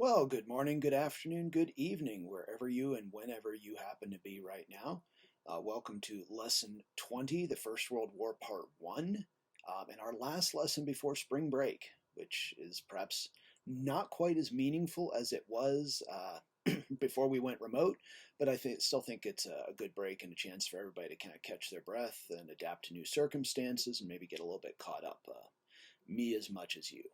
Well, good morning, good afternoon, good evening, wherever you and whenever you happen to be right now. Welcome to Lesson 20, the First World War Part 1, and our last lesson before spring break, which is perhaps not quite as meaningful as it was before we went remote, but still think it's a good break and a chance for everybody to kind of catch their breath and adapt to new circumstances and maybe get a little bit caught up, me as much as you.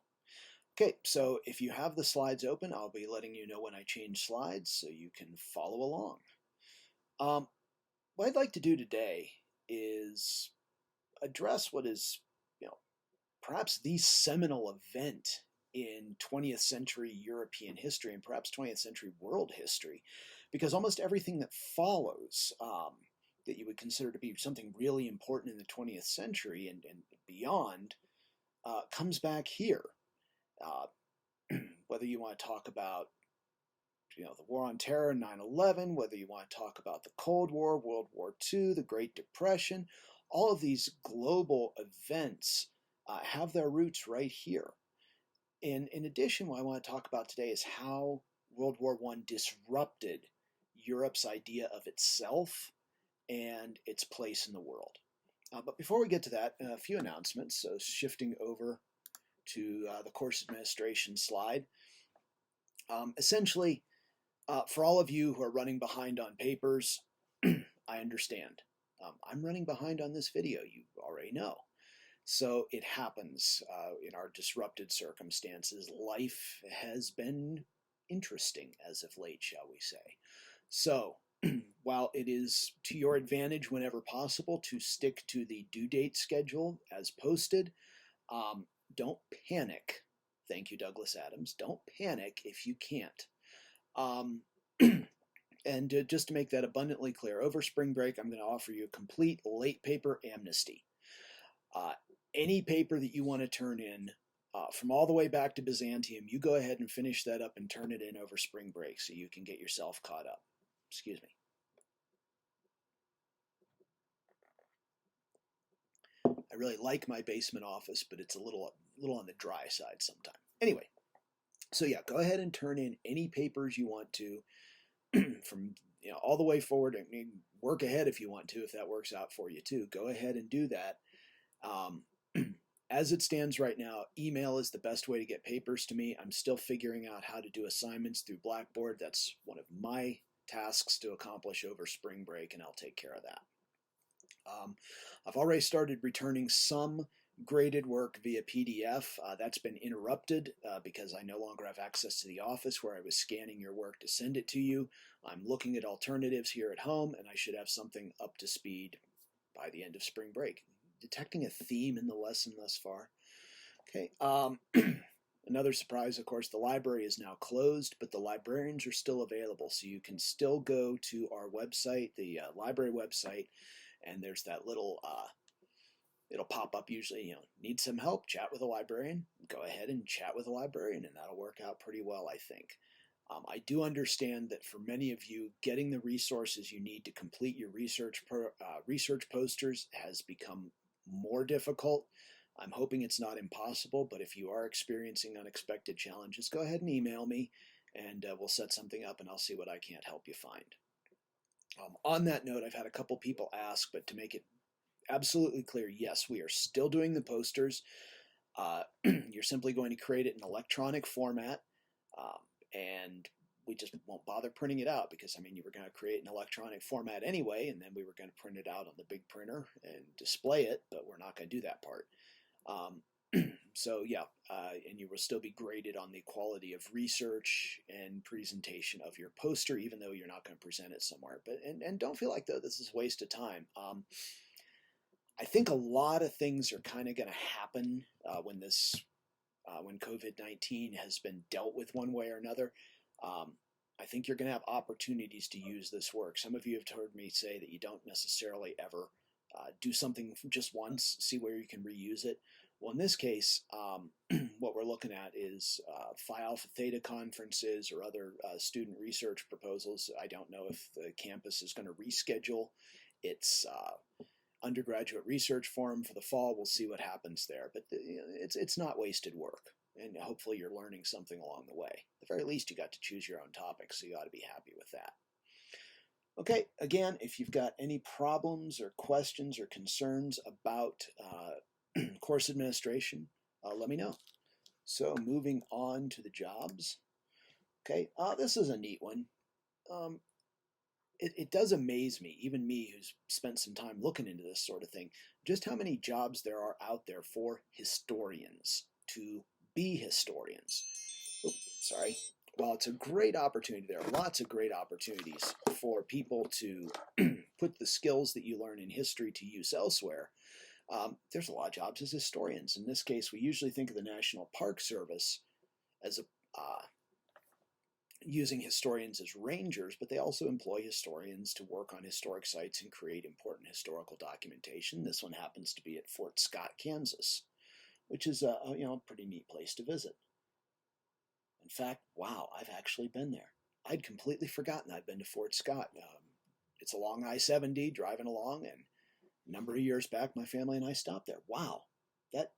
Okay, so if you have the slides open, I'll be letting you know when I change slides so you can follow along. What I'd like to do today is address what is, perhaps the seminal event in 20th century European history and perhaps 20th century world history, because almost everything that follows that you would consider to be something really important in the 20th century and beyond comes back here. Whether you want to talk about the War on Terror, 9/11, whether you want to talk about the Cold War, World War II, the Great Depression, all of these global events have their roots right here. And in addition, what I want to talk about today is how World War I disrupted Europe's idea of itself and its place in the world. But before we get to that, a few announcements. So shifting over to the course administration slide. Essentially, for all of you who are running behind on papers, I understand. I'm running behind on this video, you already know. So it happens in our disrupted circumstances. Life has been interesting as of late, shall we say. So while it is to your advantage whenever possible to stick to the due date schedule as posted, don't panic. Thank you, Douglas Adams. Don't panic if you can't. And just to make that abundantly clear, over spring break, I'm going to offer you a complete late paper amnesty. Any paper that you want to turn in from all the way back to Byzantium, you go ahead and finish that up and turn it in over spring break so you can get yourself caught up. Excuse me. I really like my basement office, but it's a little on the dry side sometimes. Anyway, so yeah, go ahead and turn in any papers you want to from all the way forward. I mean, work ahead if you want to, if that works out for you too. Go ahead and do that. As it stands right now, email is the best way to get papers to me. I'm still figuring out how to do assignments through Blackboard. That's one of my tasks to accomplish over spring break, and I'll take care of that. I've already started returning some graded work via PDF. That's been interrupted because I no longer have access to the office where I was scanning your work to send it to you. I'm looking at alternatives here at home, and I should have something up to speed by the end of spring break. Detecting a theme in the lesson thus far. Okay. Another surprise, of course, the library is now closed, but the librarians are still available, so you can still go to our website, the library website, and there's that little it'll pop up usually, need some help, chat with a librarian. Go ahead and chat with a librarian, and that'll work out pretty well, I think. I do understand that for many of you, getting the resources you need to complete your research posters has become more difficult. I'm hoping it's not impossible, but if you are experiencing unexpected challenges, go ahead and email me, and we'll set something up, and I'll see what I can't help you find. On that note, I've had a couple people ask, but to make it absolutely clear, yes, we are still doing the posters. You're simply going to create it in electronic format, and we just won't bother printing it out because, you were going to create an electronic format anyway, and then we were going to print it out on the big printer and display it, but we're not going to do that part. So yeah, and you will still be graded on the quality of research and presentation of your poster, even though you're not going to present it somewhere. But and don't feel like though this is a waste of time. I think a lot of things are kind of going to happen when COVID-19 has been dealt with one way or another. I think you're going to have opportunities to use this work. Some of you have heard me say that you don't necessarily ever do something just once, see where you can reuse it. Well, in this case, what we're looking at is Phi Alpha Theta conferences or other student research proposals. I don't know if the campus is going to reschedule its undergraduate research forum for the fall. We'll see what happens there, but it's not wasted work. and hopefully you're learning something along the way. At the very least, you got to choose your own topic, so you ought to be happy with that. Okay, again, if you've got any problems or questions or concerns about course administration, let me know. So moving on to the jobs. Okay, this is a neat one. It does amaze me, even me who's spent some time looking into this sort of thing, just how many jobs there are out there for historians to be historians. Oops, sorry. While it's a great opportunity, there are lots of great opportunities for people to put the skills that you learn in history to use elsewhere. There's a lot of jobs as historians. In this case, we usually think of the National Park Service as using historians as rangers, but they also employ historians to work on historic sites and create important historical documentation. This one happens to be at Fort Scott, Kansas, which is a pretty neat place to visit. In fact, wow, I've actually been there. I'd completely forgotten I'd been to Fort Scott. It's along I-70, driving along, and a number of years back, my family and I stopped there. Wow, that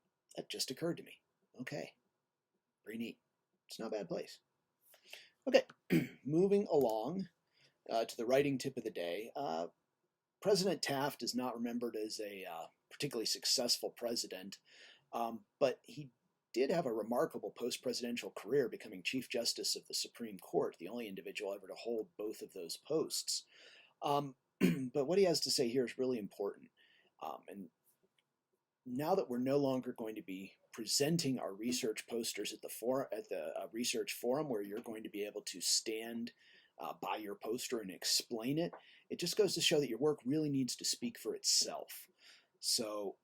just occurred to me. Okay, pretty neat. It's not a bad place. Okay, moving along to the writing tip of the day. President Taft is not remembered as a particularly successful president, but he did have a remarkable post-presidential career, becoming Chief Justice of the Supreme Court, the only individual ever to hold both of those posts. But what he has to say here is really important. And now that we're no longer going to be presenting our research posters at the research forum, where you're going to be able to stand by your poster and explain it, it just goes to show that your work really needs to speak for itself. So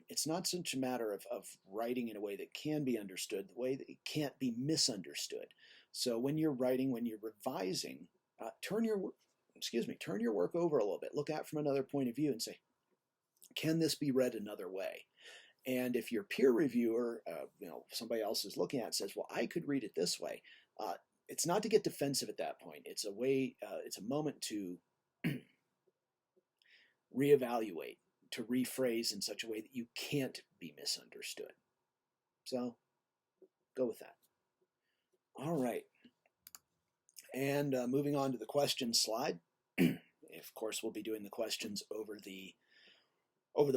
it's not such a matter of writing in a way that can be understood, the way that it can't be misunderstood. So when you're writing, when you're revising, turn your work over a little bit. Look at it from another point of view and say, can this be read another way? And if your peer reviewer, somebody else is looking at it, says, well, I could read it this way, it's not to get defensive at that point. It's a way, it's a moment to reevaluate, to rephrase in such a way that you can't be misunderstood. So go with that. All right. And moving on to the questions slide. Of course, we'll be doing the questions over the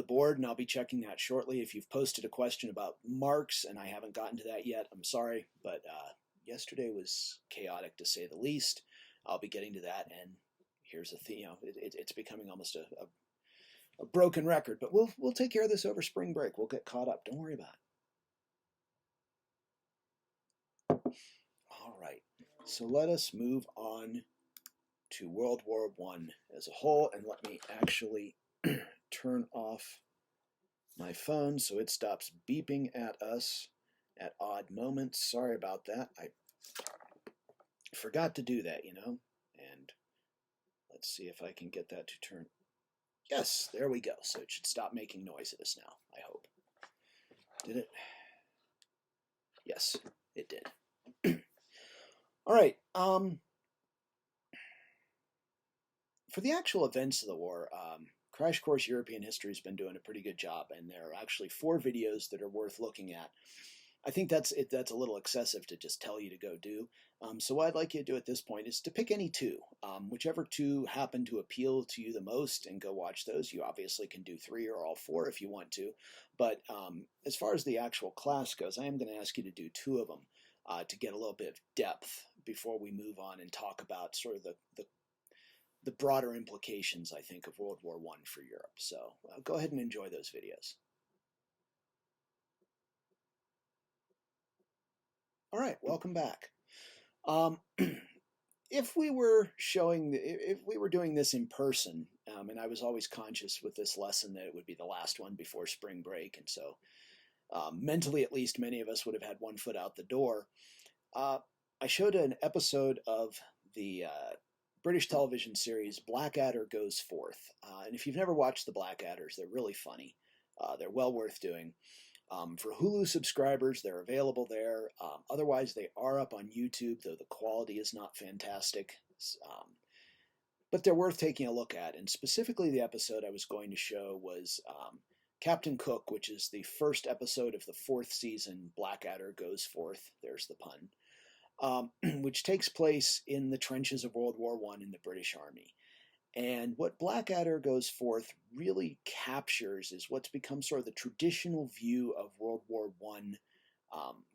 board, and I'll be checking that shortly. If you've posted a question about marks and I haven't gotten to that yet, I'm sorry, but yesterday was chaotic to say the least. I'll be getting to that, and here's the thing, it's becoming almost a broken record, but we'll take care of this over spring break. We'll get caught up. Don't worry about it. All right, so let us move on to World War I as a whole, and let me actually turn off my phone so it stops beeping at us at odd moments. Sorry about that. I forgot to do that, and let's see if I can get that to turn. Yes, there we go. So it should stop making noise at us now, I hope. Did it? Yes, it did. All right. For the actual events of the war, Crash Course European History has been doing a pretty good job, and there are actually 4 videos that are worth looking at. I think that's a little excessive to just tell you to go do. So what I'd like you to do at this point is to pick any 2, whichever 2 happen to appeal to you the most, and go watch those. You obviously can do 3 or all 4 if you want to, but as far as the actual class goes, I am going to ask you to do 2 of them to get a little bit of depth before we move on and talk about sort of the broader implications, I think, of World War I for Europe. So go ahead and enjoy those videos. All right, welcome back. If we were doing this in person, and I was always conscious with this lesson that it would be the last one before spring break, and so mentally at least many of us would have had one foot out the door. I showed an episode of the British television series Blackadder Goes Forth. And if you've never watched the Blackadders, they're really funny. They're well worth doing. For Hulu subscribers, they're available there. Otherwise, they are up on YouTube, though the quality is not fantastic. But they're worth taking a look at. And specifically, the episode I was going to show was Captain Cook, which is the first episode of the fourth season, Blackadder Goes Forth, there's the pun, which takes place in the trenches of World War I in the British Army. And what Blackadder Goes Forth really captures is what's become sort of the traditional view of World War I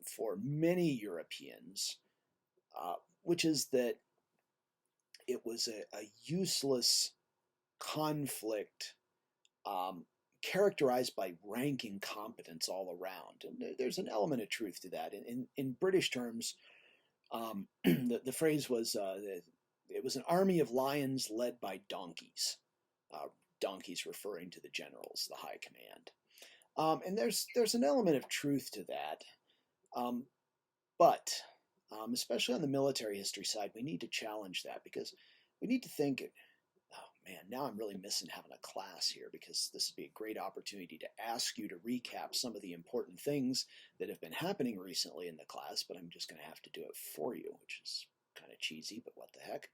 for many Europeans, which is that it was a useless conflict characterized by rank incompetence all around. And there's an element of truth to that. In British terms, the phrase was it was an army of lions led by donkeys. Donkeys referring to the generals, the high command. And there's an element of truth to that. But especially on the military history side, we need to challenge that because we need to think, oh man, now I'm really missing having a class here because this would be a great opportunity to ask you to recap some of the important things that have been happening recently in the class, but I'm just going to have to do it for you, which is kind of cheesy, but what the heck.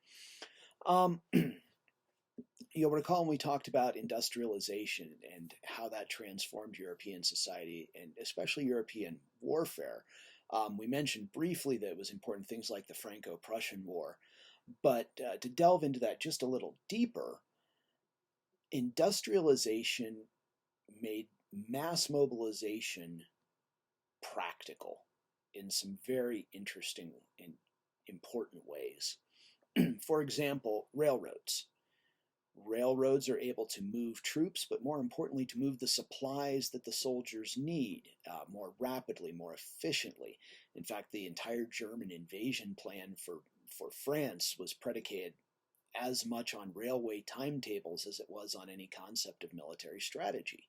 You'll recall when we talked about industrialization and how that transformed European society and especially European warfare. We mentioned briefly that it was important things like the Franco-Prussian War, but to delve into that just a little deeper, industrialization made mass mobilization practical in some very interesting and important ways. For example, railroads. Railroads are able to move troops, but more importantly, to move the supplies that the soldiers need more rapidly, more efficiently. In fact, the entire German invasion plan for France was predicated as much on railway timetables as it was on any concept of military strategy.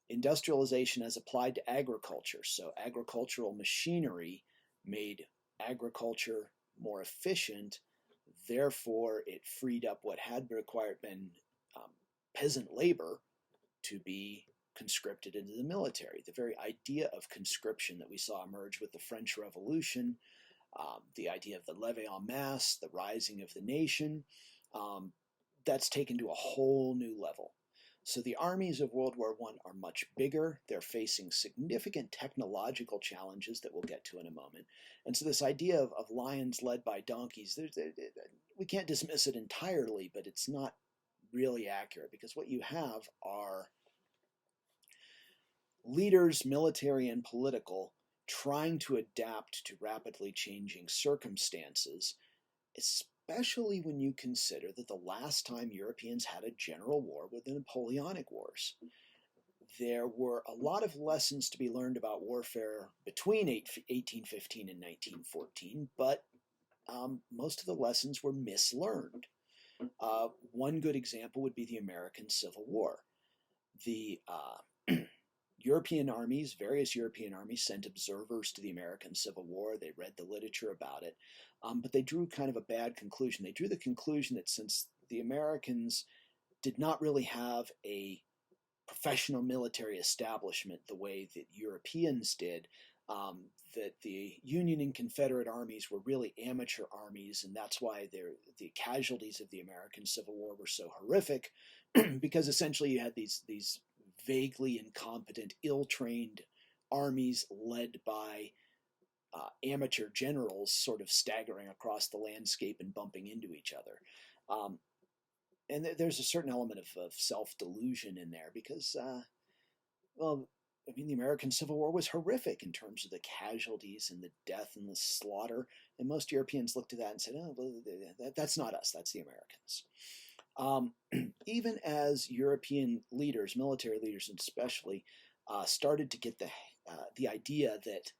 Industrialization as applied to agriculture. So agricultural machinery made agriculture more efficient. Therefore, it freed up what had been peasant labor to be conscripted into the military. The very idea of conscription that we saw emerge with the French Revolution, the idea of the levée en masse, the rising of the nation, that's taken to a whole new level. So the armies of World War I are much bigger. They're facing significant technological challenges that we'll get to in a moment. And so this idea of lions led by donkeys, we can't dismiss it entirely, but it's not really accurate because what you have are leaders, military and political, trying to adapt to rapidly changing circumstances, especially when you consider that the last time Europeans had a general war were the Napoleonic Wars. There were a lot of lessons to be learned about warfare between 1815 and 1914, but most of the lessons were mislearned. One good example would be the American Civil War. The European armies, various European armies, sent observers to the American Civil War. They read the literature about it, but they drew kind of a bad conclusion. They drew the conclusion that since the Americans did not really have a professional military establishment the way that Europeans did, that the Union and Confederate armies were really amateur armies, and that's why the casualties of the American Civil War were so horrific, because essentially you had these vaguely incompetent, ill-trained armies led by amateur generals sort of staggering across the landscape and bumping into each other. And there's a certain element of self-delusion in there because, well, I mean, the American Civil War was horrific in terms of the casualties and the death and the slaughter, and most Europeans looked at that and said, oh, well, that's not us, that's the Americans. Even as European leaders, military leaders especially, started to get the idea that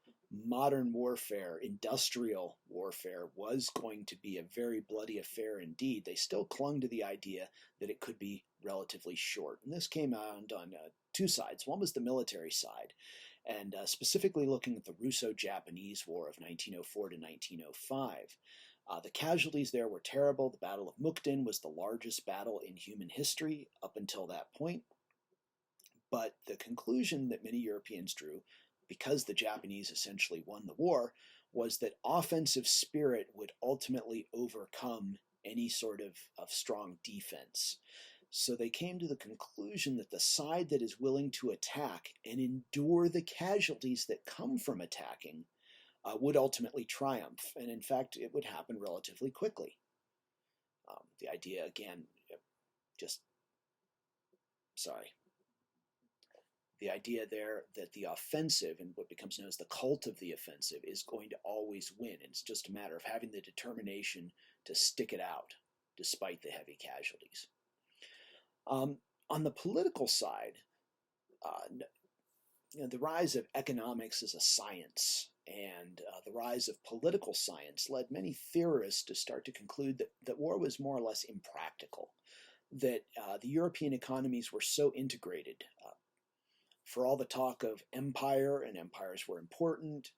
modern warfare, industrial warfare, was going to be a very bloody affair indeed, they still clung to the idea that it could be relatively short. And this came out on two sides. One was the military side, and specifically looking at the Russo-Japanese War of 1904 to 1905. The casualties there were terrible. The Battle of Mukden was the largest battle in human history up until that point. But the conclusion that many Europeans drew, because the Japanese essentially won the war, was that offensive spirit would ultimately overcome any sort of strong defense. So they came to the conclusion that the side that is willing to attack and endure the casualties that come from attacking would ultimately triumph. And in fact, it would happen relatively quickly. The idea, again, just, sorry. The idea there that the offensive, and what becomes known as the cult of the offensive, is going to always win. And it's just a matter of having the determination to stick it out despite the heavy casualties. On the political side, the rise of economics as a science and the rise of political science led many theorists to start to conclude that war was more or less impractical, that the European economies were so integrated. For all the talk of empire, and empires were important,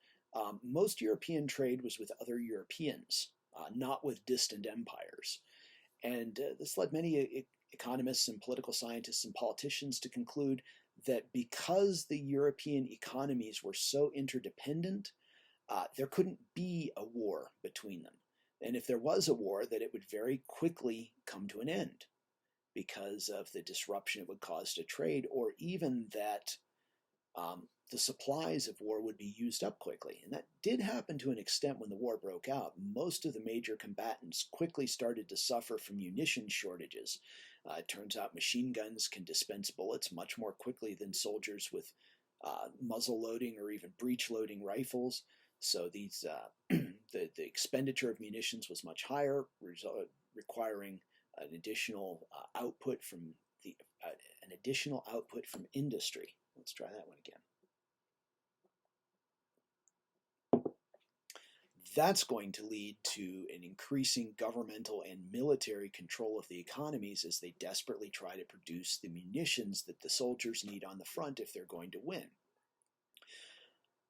most European trade was with other Europeans, not with distant empires. And this led many economists and political scientists and politicians to conclude that because the European economies were so interdependent, there couldn't be a war between them. And if there was a war, that it would very quickly come to an end because of the disruption it would cause to trade, or even that the supplies of war would be used up quickly. And that did happen to an extent when the war broke out. Most of the major combatants quickly started to suffer from munition shortages. It turns out machine guns can dispense bullets much more quickly than soldiers with muzzle loading or even breech loading rifles. So these the expenditure of munitions was much higher, requiring an additional output from industry. Let's try that one again. That's going to lead to an increasing governmental and military control of the economies as they desperately try to produce the munitions that the soldiers need on the front if they're going to win.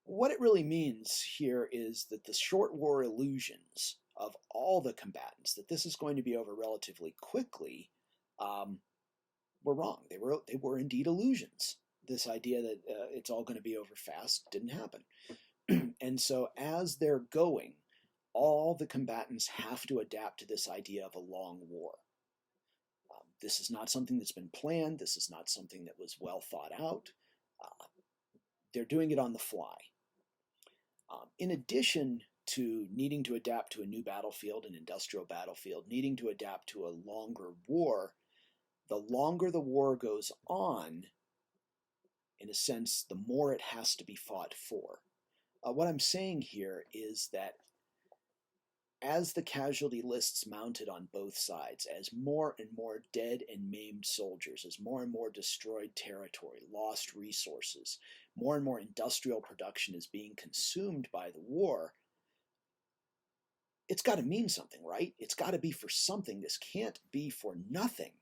What it really means here is that the short war illusions of all the combatants, that this is going to be over relatively quickly, were wrong. They were indeed illusions. This idea that it's all going to be over fast didn't happen. And so as they're going, all the combatants have to adapt to this idea of a long war. This is not something that's been planned. This is not something that was well thought out. They're doing it on the fly. In addition to needing to adapt to a new battlefield, an industrial battlefield, needing to adapt to a longer war, the longer the war goes on, in a sense, the more it has to be fought for. What I'm saying here is that as the casualty lists mounted on both sides, as more and more dead and maimed soldiers, as more and more destroyed territory, lost resources, more and more industrial production is being consumed by the war, it's got to mean something, right? It's got to be for something. This can't be for nothing.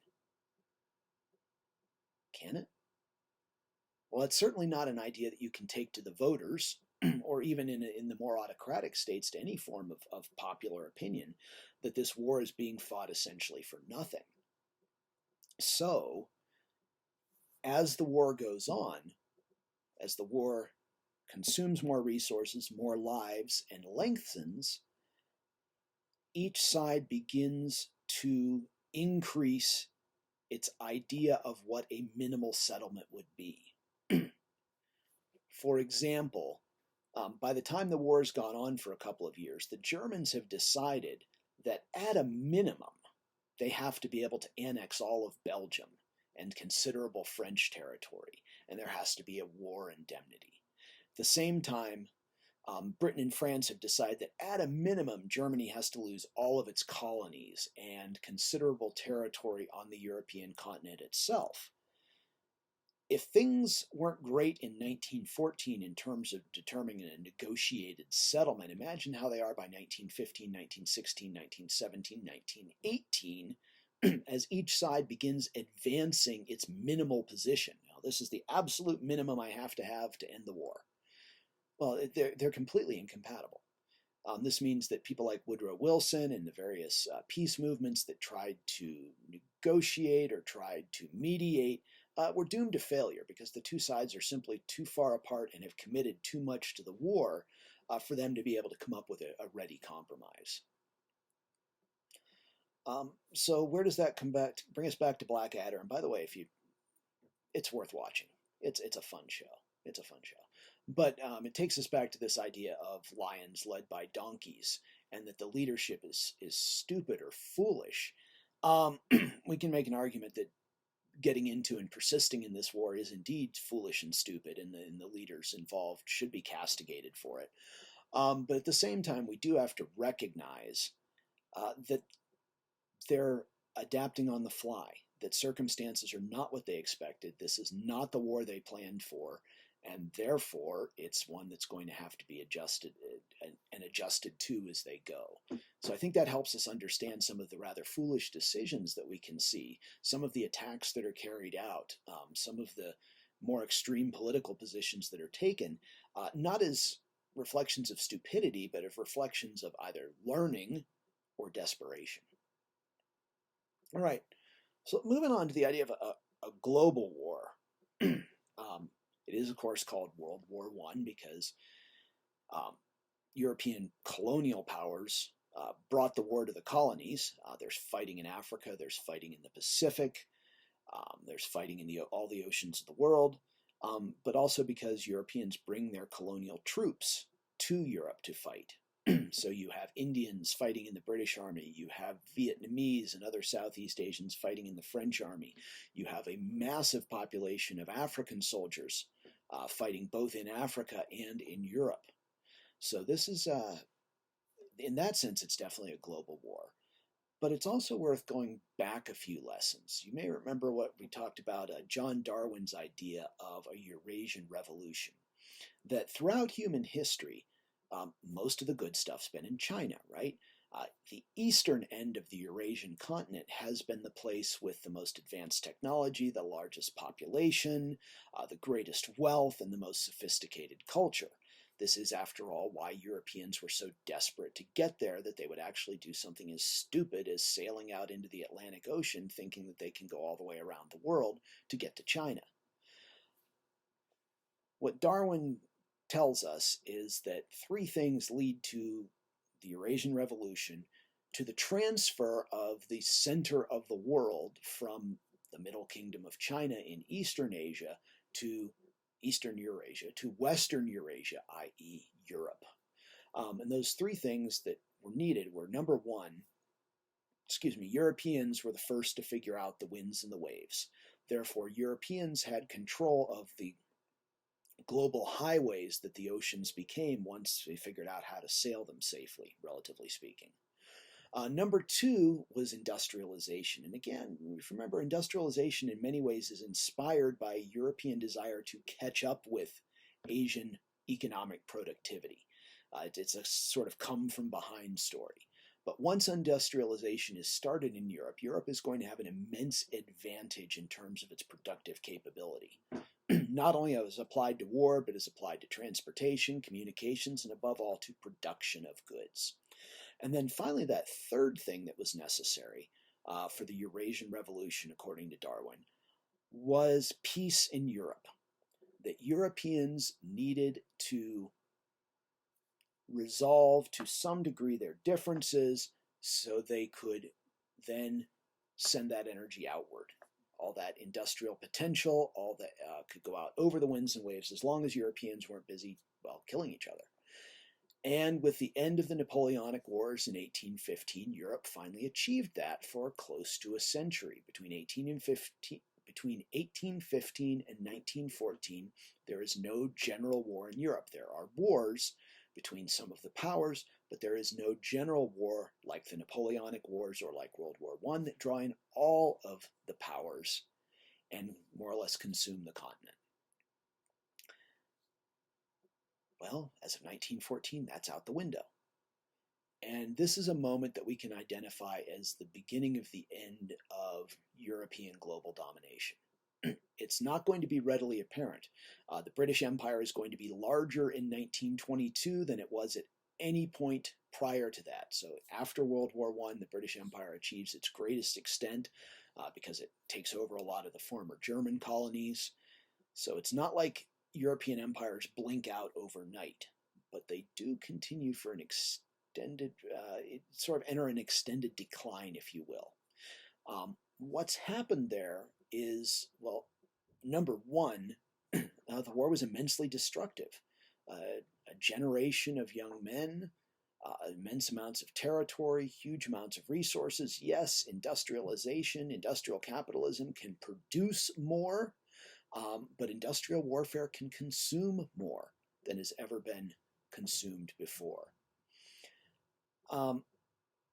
Can it? Well, it's certainly not an idea that you can take to the voters, or even in the more autocratic states, to any form of popular opinion, that this war is being fought essentially for nothing. So, as the war goes on, as the war consumes more resources, more lives, and lengthens, each side begins to increase its idea of what a minimal settlement would be. For example, by the time the war has gone on for a couple of years, the Germans have decided that at a minimum, they have to be able to annex all of Belgium and considerable French territory, and there has to be a war indemnity. At the same time, Britain and France have decided that at a minimum, Germany has to lose all of its colonies and considerable territory on the European continent itself. If things weren't great in 1914 in terms of determining a negotiated settlement, imagine how they are by 1915, 1916, 1917, 1918, as each side begins advancing its minimal position. Now, this is the absolute minimum I have to end the war. Well, they're completely incompatible. This means that people like Woodrow Wilson and the various peace movements that tried to negotiate or tried to mediate were doomed to failure because the two sides are simply too far apart and have committed too much to the war for them to be able to come up with a ready compromise. So where does that come back? Bring us back to Blackadder. And by the way, it's worth watching. It's a fun show. It's a fun show. But it takes us back to this idea of lions led by donkeys, and that the leadership is stupid or foolish. We can make an argument that getting into and persisting in this war is indeed foolish and stupid, and the leaders involved should be castigated for it. But at the same time, we do have to recognize that they're adapting on the fly, that circumstances are not what they expected. This is not the war they planned for, and therefore it's one that's going to have to be adjusted and adjusted to as they go. So I think that helps us understand some of the rather foolish decisions that we can see, some of the attacks that are carried out, some of the more extreme political positions that are taken, not as reflections of stupidity, but of reflections of either learning or desperation. All right, so moving on to the idea of a global war. It is, of course, called World War I because European colonial powers brought the war to the colonies. There's fighting in Africa, there's fighting in the Pacific, there's fighting in all the oceans of the world, but also because Europeans bring their colonial troops to Europe to fight. So you have Indians fighting in the British Army, you have Vietnamese and other Southeast Asians fighting in the French Army, you have a massive population of African soldiers fighting both in Africa and in Europe. So this is, in that sense, it's definitely a global war. But it's also worth going back a few lessons. You may remember what we talked about, John Darwin's idea of a Eurasian revolution, that throughout human history, most of the good stuff's been in China, right? The eastern end of the Eurasian continent has been the place with the most advanced technology, the largest population, the greatest wealth, and the most sophisticated culture. This is, after all, why Europeans were so desperate to get there that they would actually do something as stupid as sailing out into the Atlantic Ocean thinking that they can go all the way around the world to get to China. What Darwin tells us is that three things lead to the Eurasian Revolution, to the transfer of the center of the world from the Middle Kingdom of China in Eastern Asia to Eastern Eurasia to Western Eurasia, i.e. Europe. And those three things that were needed were, number one, Europeans were the first to figure out the winds and the waves. Therefore, Europeans had control of the global highways that the oceans became once they figured out how to sail them safely, relatively speaking. Number two was industrialization. And again, remember, industrialization in many ways is inspired by European desire to catch up with Asian economic productivity. It's a sort of come from behind story. But once industrialization is started in Europe, Europe is going to have an immense advantage in terms of its productive capability. Not only as applied to war, but as applied to transportation, communications, and above all to production of goods. And then finally, that third thing that was necessary for the Eurasian Revolution, according to Darwin, was peace in Europe. That Europeans needed to resolve to some degree their differences so they could then send that energy outward. All that industrial potential, all that could go out over the winds and waves as long as Europeans weren't busy, well, killing each other. And with the end of the Napoleonic Wars in 1815, Europe finally achieved that for close to a century. Between 1815 and 1914, there is no general war in Europe. There are wars between some of the powers, but there is no general war like the Napoleonic Wars or like World War I that draw in all of the powers and more or less consume the continent. Well, as of 1914, that's out the window. And this is a moment that we can identify as the beginning of the end of European global domination. It's not going to be readily apparent. The British Empire is going to be larger in 1922 than it was at any point prior to that. So after World War I, the British Empire achieves its greatest extent because it takes over a lot of the former German colonies. So it's not like European empires blink out overnight, but they do continue for an extended sort of enter an extended decline, if you will. What's happened there is, well, number one, the war was immensely destructive. A generation of young men, immense amounts of territory, huge amounts of resources. Yes, industrialization, industrial capitalism can produce more, but industrial warfare can consume more than has ever been consumed before.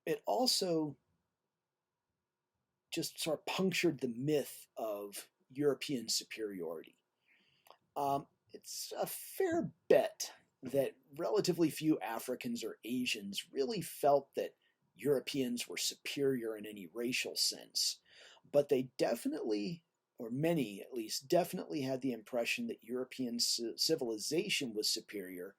It also just sort of punctured the myth of European superiority. It's a fair bet that relatively few Africans or Asians really felt that Europeans were superior in any racial sense, but they definitely, or many at least, definitely had the impression that European civilization was superior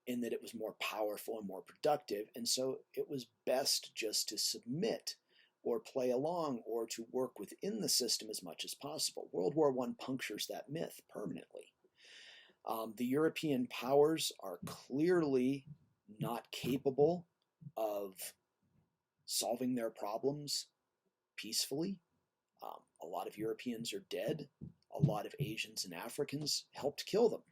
in that it was more powerful and more productive, and so it was best just to submit or play along or to work within the system as much as possible. World War I punctures that myth permanently. The European powers are clearly not capable of solving their problems peacefully. A lot of Europeans are dead. A lot of Asians and Africans helped kill them.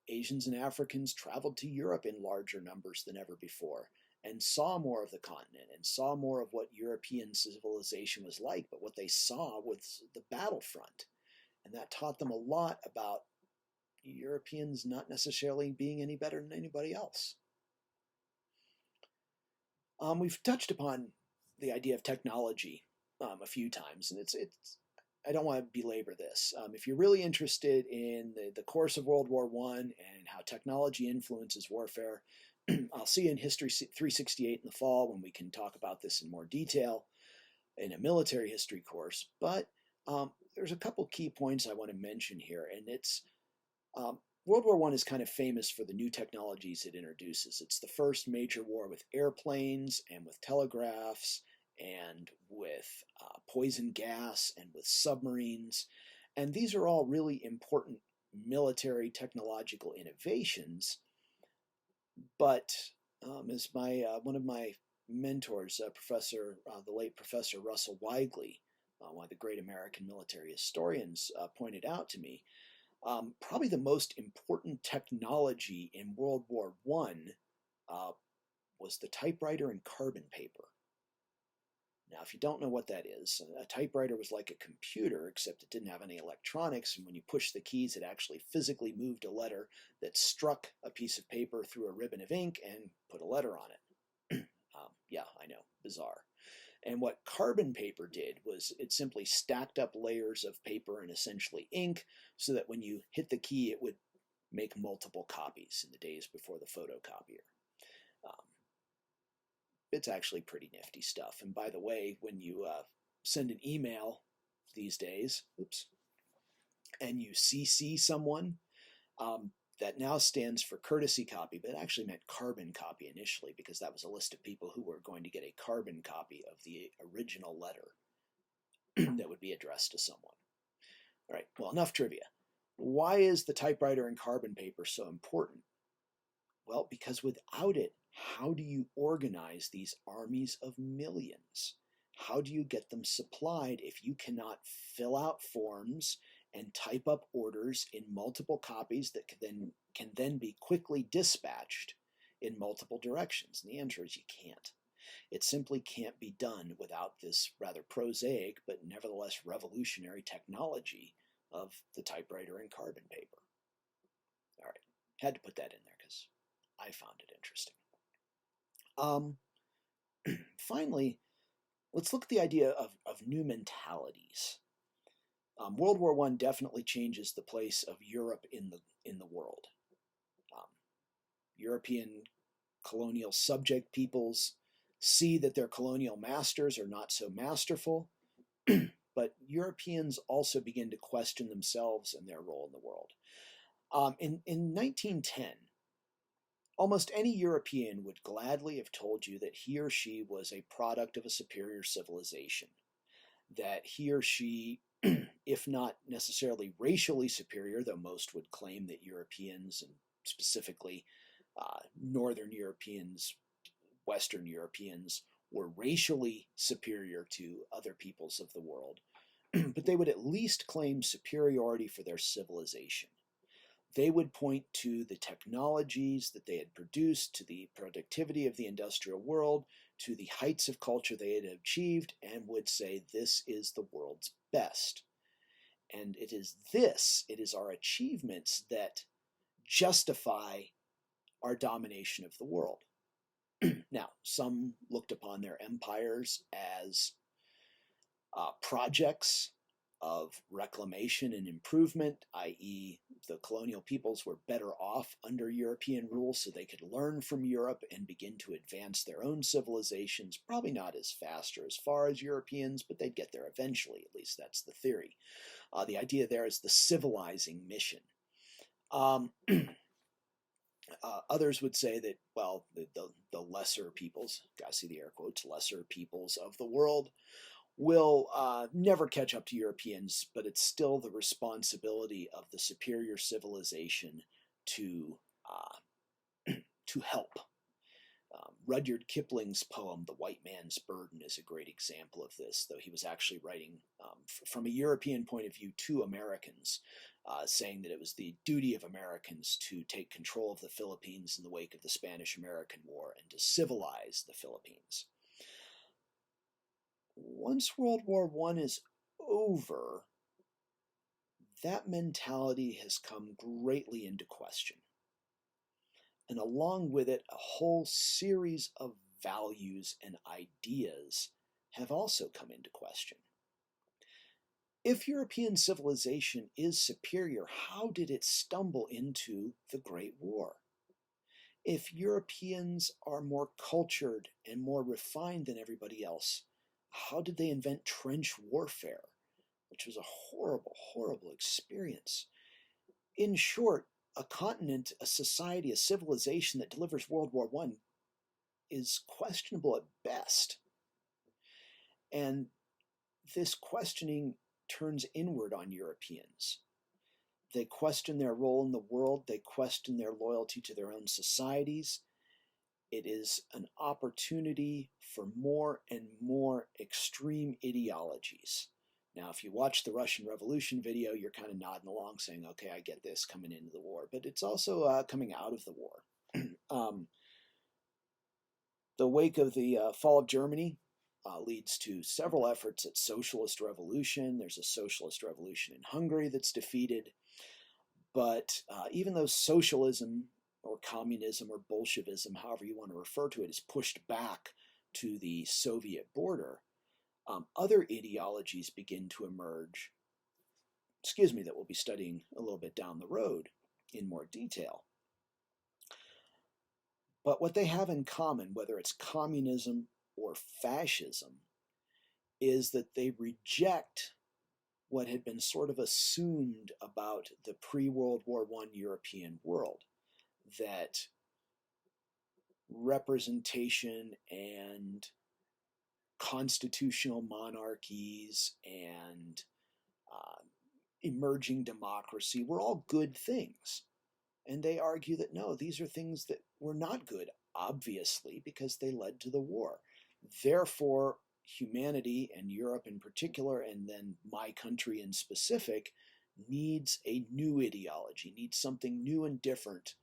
Asians and Africans traveled to Europe in larger numbers than ever before and saw more of the continent and saw more of what European civilization was like, but what they saw was the battlefront. And that taught them a lot about Europeans not necessarily being any better than anybody else. We've touched upon the idea of technology a few times, and it's I don't want to belabor this. If you're really interested in the course of World War I and how technology influences warfare, I'll see you in History 368 in the fall when we can talk about this in more detail in a military history course. But there's a couple key points I want to mention here, and it's World War I is kind of famous for the new technologies it introduces. It's the first major war with airplanes and with telegraphs and with poison gas and with submarines. And these are all really important military technological innovations. But as one of my mentors, the late Professor Russell Weigley, one of the great American military historians, pointed out to me, probably the most important technology in World War I was the typewriter and carbon paper. Now, if you don't know what that is, a typewriter was like a computer, except it didn't have any electronics, and when you pushed the keys, it actually physically moved a letter that struck a piece of paper through a ribbon of ink and put a letter on it. Yeah, I know, bizarre. And what carbon paper did was it simply stacked up layers of paper and essentially ink so that when you hit the key, it would make multiple copies in the days before the photocopier. It's actually pretty nifty stuff. And by the way, when you send an email these days, and you CC someone, that now stands for courtesy copy, but it actually meant carbon copy initially because that was a list of people who were going to get a carbon copy of the original letter that would be addressed to someone. All right, well, enough trivia. Why is the typewriter and carbon paper so important? Well, because without it, how do you organize these armies of millions? How do you get them supplied if you cannot fill out forms and type up orders in multiple copies that can then be quickly dispatched in multiple directions? And the answer is you can't. It simply can't be done without this rather prosaic but nevertheless revolutionary technology of the typewriter and carbon paper. All right, had to put that in there because I found it interesting. Finally, let's look at the idea of new mentalities. World War I definitely changes the place of Europe in the world. European colonial subject peoples see that their colonial masters are not so masterful, but Europeans also begin to question themselves and their role in the world. In 1910, almost any European would gladly have told you that he or she was a product of a superior civilization, that he or she, if not necessarily racially superior, though most would claim that Europeans, and specifically Northern Europeans, Western Europeans were racially superior to other peoples of the world, but they would at least claim superiority for their civilization. They would point to the technologies that they had produced, to the productivity of the industrial world, to the heights of culture they had achieved, and would say, this is the world's best. And it is our achievements that justify our domination of the world. Now, some looked upon their empires as projects of reclamation and improvement, i.e., the colonial peoples were better off under European rule, so they could learn from Europe and begin to advance their own civilizations, probably not as fast or as far as Europeans, but they'd get there eventually. At least that's the theory. The idea there is the civilizing mission. Others would say that, well, the lesser peoples, gotta see the air quotes, lesser peoples of the world will never catch up to Europeans, but it's still the responsibility of the superior civilization to help. Rudyard Kipling's poem, The White Man's Burden, is a great example of this, though he was actually writing from a European point of view to Americans, saying that it was the duty of Americans to take control of the Philippines in the wake of the Spanish-American War and to civilize the Philippines. Once World War I is over, that mentality has come greatly into question. And along with it, a whole series of values and ideas have also come into question. If European civilization is superior, how did it stumble into the Great War? If Europeans are more cultured and more refined than everybody else, how did they invent trench warfare, which was a horrible, horrible experience? In short, a continent, a society, a civilization that delivers World War I is questionable at best. And this questioning turns inward on Europeans. They question their role in the world. They question their loyalty to their own societies. It is an opportunity for more and more extreme ideologies. Now, if you watch the Russian Revolution video, you're kind of nodding along saying, okay, I get this coming into the war. But it's also coming out of the war. The wake of the fall of Germany leads to several efforts at socialist revolution. There's a socialist revolution in Hungary that's defeated. But even though socialism or communism or Bolshevism, however you want to refer to it, is pushed back to the Soviet border, other ideologies begin to emerge, that we'll be studying a little bit down the road in more detail. But what they have in common, whether it's communism or fascism, is that they reject what had been sort of assumed about the pre-World War I European world, that representation and constitutional monarchies and emerging democracy were all good things. And they argue that no, these are things that were not good, obviously, because they led to the war. Therefore, humanity, and Europe in particular, and then my country in specific, needs a new ideology, needs something new and different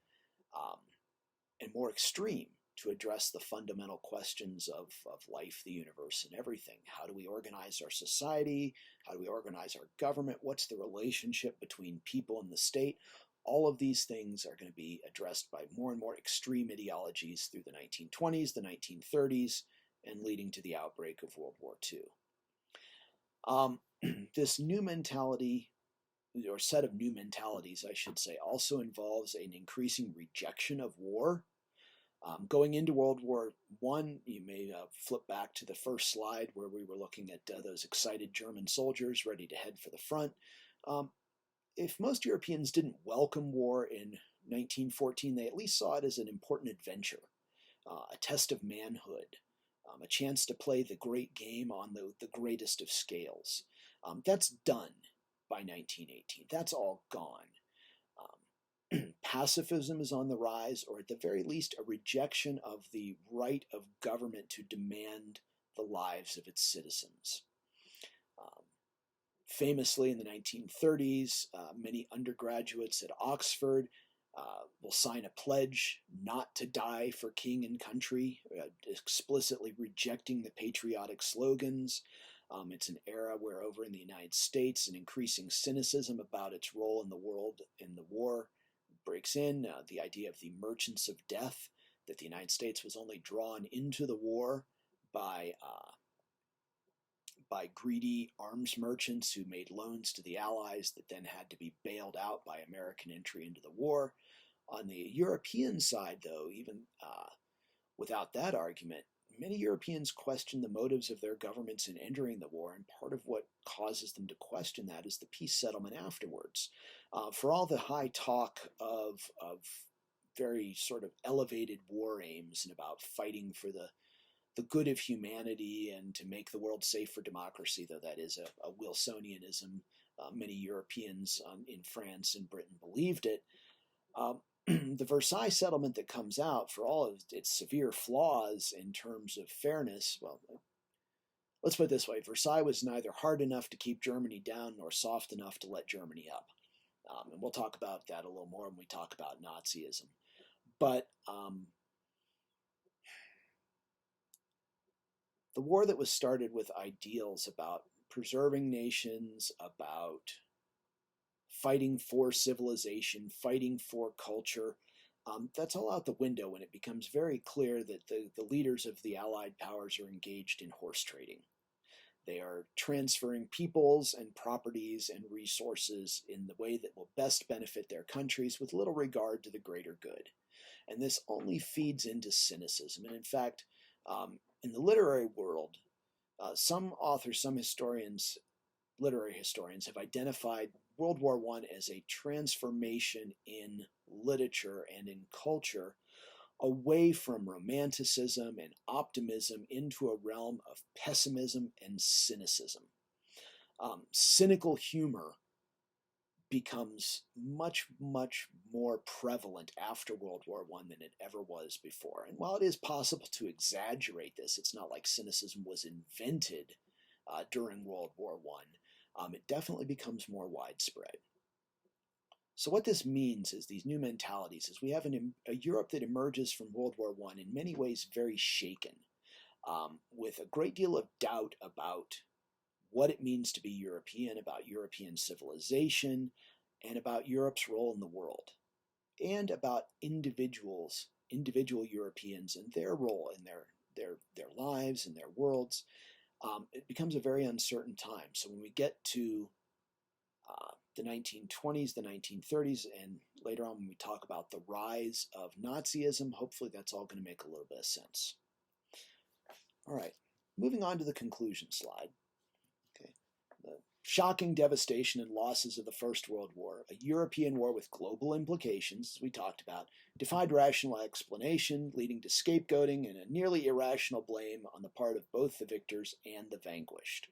and more extreme to address the fundamental questions of life, the universe, and everything. How do we organize our society? How do we organize our government? What's the relationship between people and the state? All of these things are going to be addressed by more and more extreme ideologies through the 1920s, the 1930s, and leading to the outbreak of World War II. This new mentality, or set of new mentalities, I should say, also involves an increasing rejection of war. Going into World War I, you may flip back to the first slide where we were looking at those excited German soldiers ready to head for the front. If most Europeans didn't welcome war in 1914, they at least saw it as an important adventure, a test of manhood, a chance to play the great game on the greatest of scales. That's done by 1918. That's all gone. Pacifism is on the rise, or at the very least, a rejection of the right of government to demand the lives of its citizens. Um, Famously, in the 1930s, many undergraduates at Oxford will sign a pledge not to die for king and country, explicitly rejecting the patriotic slogans. It's an era where, over in the United States, an increasing cynicism about its role in the world in the war breaks in. The idea of the merchants of death, that the United States was only drawn into the war by greedy arms merchants who made loans to the Allies that then had to be bailed out by American entry into the war. On the European side, though, even without that argument, many Europeans question the motives of their governments in entering the war, and part of what causes them to question that is the peace settlement afterwards. For all the high talk of very sort of elevated war aims and about fighting for the good of humanity and to make the world safe for democracy, though that is a Wilsonianism. Many Europeans in France and Britain believed it. The Versailles settlement that comes out, for all of its severe flaws in terms of fairness, well, let's put it this way: Versailles was neither hard enough to keep Germany down nor soft enough to let Germany up. And we'll talk about that a little more when we talk about Nazism. But the war that was started with ideals about preserving nations, about fighting for civilization, fighting for culture, that's all out the window when it becomes very clear that the leaders of the Allied powers are engaged in horse trading. They are transferring peoples and properties and resources in the way that will best benefit their countries with little regard to the greater good. And this only feeds into cynicism. And in fact, in the literary world, some authors, some historians, literary historians, have identified World War I as a transformation in literature and in culture away from romanticism and optimism into a realm of pessimism and cynicism. Cynical humor becomes much, much more prevalent after World War I than it ever was before. And while it is possible to exaggerate this, it's not like cynicism was invented during World War I. It definitely becomes more widespread. So what this means is these new mentalities is we have a Europe that emerges from World War I in many ways very shaken, with a great deal of doubt about what it means to be European, about European civilization, and about Europe's role in the world, and about individual Europeans and their role in their lives and their worlds. It becomes a very uncertain time. So when we get to the 1920s, the 1930s, and later on when we talk about the rise of Nazism, hopefully that's all going to make a little bit of sense. All right, moving on to the conclusion slide. Okay, the shocking devastation and losses of the First World War, a European war with global implications, as we talked about, defied rational explanation, leading to scapegoating and a nearly irrational blame on the part of both the victors and the vanquished.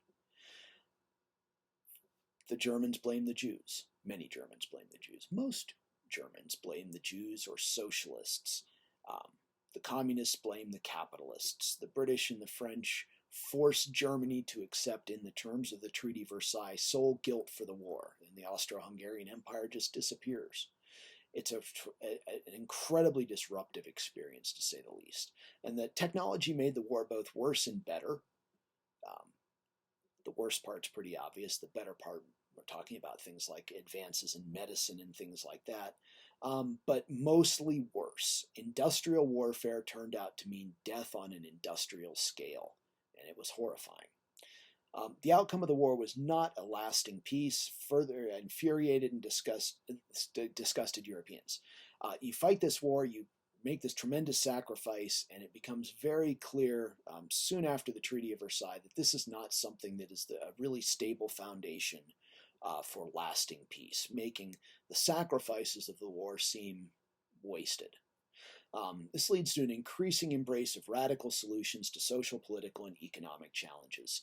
The Germans blame the Jews. Many Germans blame the Jews. Most Germans blame the Jews or socialists. The communists blame the capitalists. The British and the French forced Germany to accept, in the terms of the Treaty of Versailles, sole guilt for the war, and the Austro-Hungarian Empire just disappears. It's an incredibly disruptive experience, to say the least. And the technology made the war both worse and better. The worst part's pretty obvious. The better part, we're talking about things like advances in medicine and things like that, but mostly worse. Industrial warfare turned out to mean death on an industrial scale, and it was horrifying. The outcome of the war was not a lasting peace, further infuriated and disgusted Europeans. You fight this war, you make this tremendous sacrifice, and it becomes very clear soon after the Treaty of Versailles that this is not something that is a really stable foundation for lasting peace, making the sacrifices of the war seem wasted. This leads to an increasing embrace of radical solutions to social, political, and economic challenges.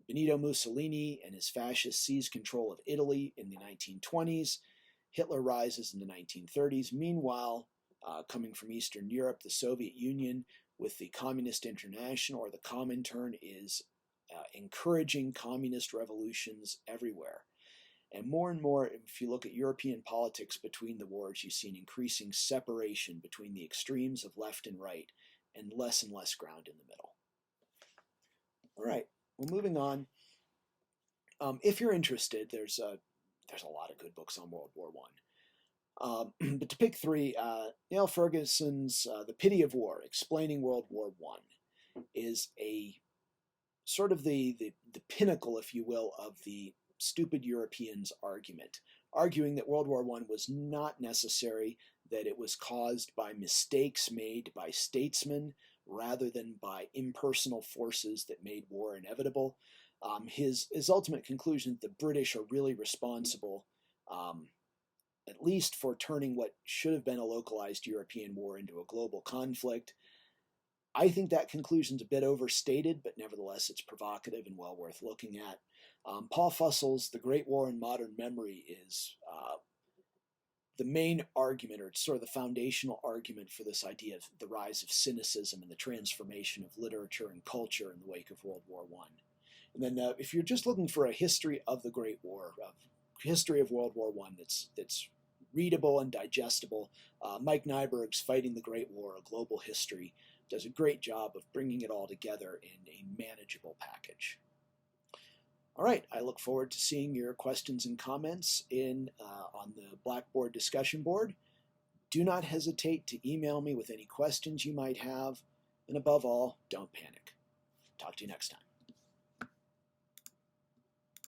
Benito Mussolini and his fascists seized control of Italy in the 1920s. Hitler rises in the 1930s. Meanwhile, coming from Eastern Europe, the Soviet Union with the Communist International, or the Comintern, is encouraging communist revolutions everywhere. And more, if you look at European politics between the wars, you see an increasing separation between the extremes of left and right, and less ground in the middle. All right, well, moving on. If you're interested, there's a lot of good books on World War I. But to pick three, Neil Ferguson's The Pity of War, Explaining World War I, is a sort of the pinnacle, if you will, of the stupid Europeans argument, arguing that World War I was not necessary, that it was caused by mistakes made by statesmen rather than by impersonal forces that made war inevitable. His ultimate conclusion that the British are really responsible, at least for turning what should have been a localized European war into a global conflict. I think that conclusion's a bit overstated, but nevertheless it's provocative and well worth looking at. Paul Fussell's The Great War in Modern Memory is the main argument, or sort of the foundational argument for this idea of the rise of cynicism and the transformation of literature and culture in the wake of World War I. And then if you're just looking for a history of the Great War, a history of World War I that's readable and digestible, Mike Nyberg's Fighting the Great War, A Global History, does a great job of bringing it all together in a manageable package. All right, I look forward to seeing your questions and comments on the Blackboard discussion board. Do not hesitate to email me with any questions you might have, and above all, don't panic. Talk to you next time.